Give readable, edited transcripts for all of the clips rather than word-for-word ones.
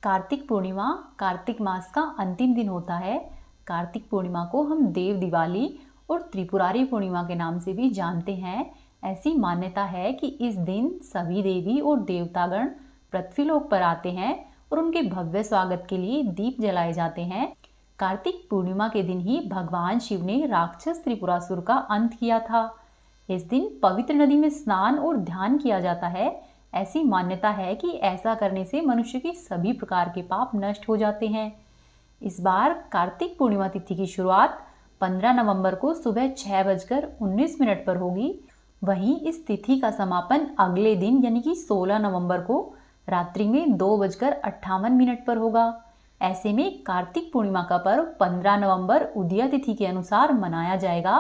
कार्तिक पूर्णिमा कार्तिक मास का अंतिम दिन होता है। कार्तिक पूर्णिमा को हम देव दिवाली और त्रिपुरारी पूर्णिमा के नाम से भी जानते हैं। ऐसी मान्यता है कि इस दिन सभी देवी और देवतागण पृथ्वीलोक पर आते हैं और उनके भव्य स्वागत के लिए दीप जलाए जाते हैं। कार्तिक पूर्णिमा के दिन ही भगवान शिव ने राक्षस त्रिपुरासुर का अंत किया था। इस दिन पवित्र नदी में स्नान और ध्यान किया जाता है। ऐसी मान्यता है कि ऐसा करने से मनुष्य के सभी प्रकार के पाप नष्ट हो जाते हैं। इस बार कार्तिक पूर्णिमा तिथि की शुरुआत 15 नवंबर को सुबह 6:19 पर होगी। वहीं इस तिथि का समापन अगले दिन यानी कि 16 नवंबर को रात्रि में 2:58 पर होगा। ऐसे में कार्तिक पूर्णिमा का पर्व 15 नवंबर उदया तिथि के अनुसार मनाया जाएगा।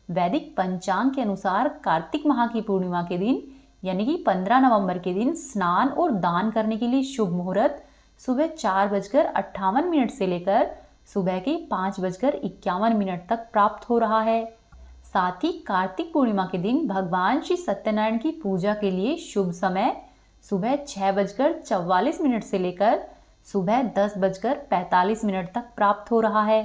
वैदिक पंचांग के अनुसार कार्तिक माह की पूर्णिमा के दिन यानी कि 15 नवंबर के दिन स्नान और दान करने के लिए शुभ मुहूर्त सुबह 4:58 से लेकर सुबह के 5:51 तक प्राप्त हो रहा है। साथ ही कार्तिक पूर्णिमा के दिन भगवान श्री सत्यनारायण की पूजा के लिए शुभ समय सुबह 6:44 से लेकर सुबह 10:45 तक प्राप्त हो रहा है।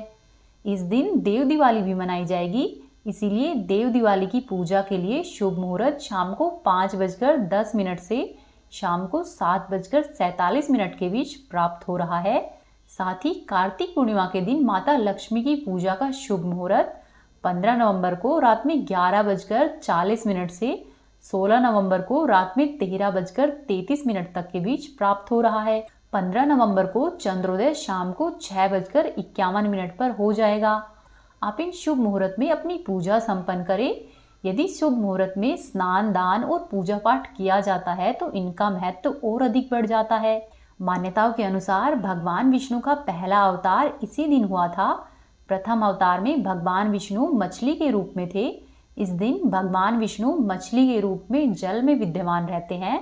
इस दिन देव दिवाली भी मनाई जाएगी, इसीलिए देव दिवाली की पूजा के लिए शुभ मुहूर्त शाम को 5:10 से शाम को 7:47 के बीच प्राप्त हो रहा है। साथ ही कार्तिक पूर्णिमा के दिन माता लक्ष्मी की पूजा का शुभ मुहूर्त 15 नवंबर को रात में 11:40 से 16 नवंबर को रात में 13:33 तक के बीच प्राप्त हो रहा है। 15 नवंबर को चंद्रोदय शाम को 6:51 पर हो जाएगा। आप इन शुभ मुहूर्त में अपनी पूजा संपन्न करें। यदि शुभ मुहूर्त में स्नान दान और पूजा पाठ किया जाता है तो इनका महत्व और अधिक बढ़ जाता है। मान्यताओं के अनुसार भगवान विष्णु का पहला अवतार इसी दिन हुआ था। प्रथम अवतार में भगवान विष्णु मछली के रूप में थे। इस दिन भगवान विष्णु मछली के रूप में जल में विद्यमान रहते हैं।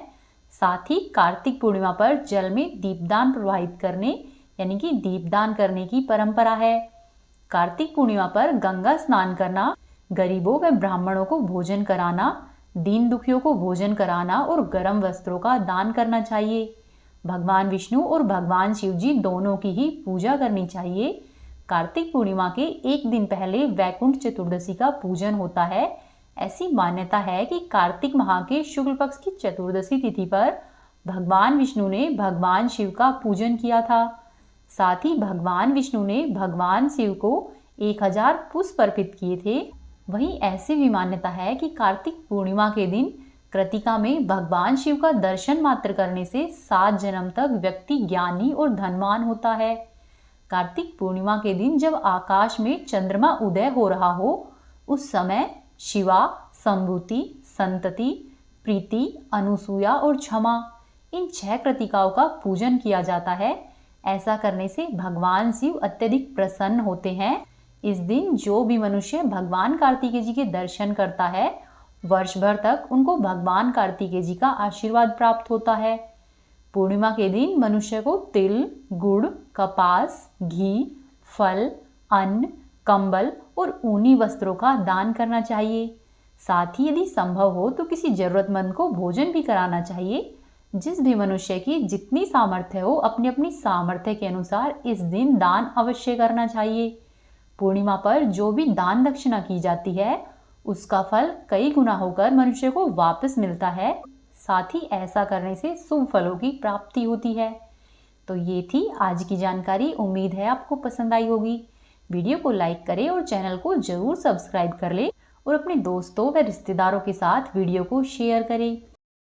साथ ही कार्तिक पूर्णिमा पर जल में दीपदान प्रवाहित करने यानी कि दीपदान करने की परंपरा है। कार्तिक पूर्णिमा पर गंगा स्नान करना, गरीबों व ब्राह्मणों को भोजन कराना, दीन दुखियों को भोजन कराना और गर्म वस्त्रों का दान करना चाहिए। भगवान विष्णु और भगवान शिव जी दोनों की ही पूजा करनी चाहिए। कार्तिक पूर्णिमा के एक दिन पहले वैकुंठ चतुर्दशी का पूजन होता है। ऐसी मान्यता है कि कार्तिक माह के शुक्ल पक्ष की चतुर्दशी तिथि पर भगवान विष्णु ने भगवान शिव का पूजन किया था। साथ ही भगवान विष्णु ने भगवान शिव को 1000 पुष्प अर्पित किए थे। वहीं ऐसी भी मान्यता है कि कार्तिक पूर्णिमा के दिन कृतिका में भगवान शिव का दर्शन मात्र करने से 7 जन्म तक व्यक्ति ज्ञानी और धनवान होता है। कार्तिक पूर्णिमा के दिन जब आकाश में चंद्रमा उदय हो रहा हो उस समय शिवा, संभूति, संतति, प्रीति, अनुसूया और क्षमा इन 6 कृतिकाओं का पूजन किया जाता है। ऐसा करने से भगवान शिव अत्यधिक प्रसन्न होते हैं। इस दिन जो भी मनुष्य भगवान कार्तिकेय जी के दर्शन करता है वर्ष भर तक उनको भगवान कार्तिकेय जी का आशीर्वाद प्राप्त होता है। पूर्णिमा के दिन मनुष्य को तिल, गुड़, कपास, घी, फल, अन्न, कंबल और ऊनी वस्त्रों का दान करना चाहिए। साथ ही यदि संभव हो तो किसी जरूरतमंद को भोजन भी कराना चाहिए। जिस भी मनुष्य की जितनी सामर्थ्य हो अपनी अपनी सामर्थ्य के अनुसार इस दिन दान अवश्य करना चाहिए। पूर्णिमा पर जो भी दान दक्षिणा की जाती है उसका फल कई गुना होकर मनुष्य को वापस मिलता है। साथ ही ऐसा करने से शुभ फलों की प्राप्ति होती है। तो ये थी आज की जानकारी। उम्मीद है आपको पसंद आई होगी। वीडियो को लाइक करें और चैनल को जरूर सब्सक्राइब कर ले और अपने दोस्तों व रिश्तेदारों के साथ वीडियो को शेयर करें।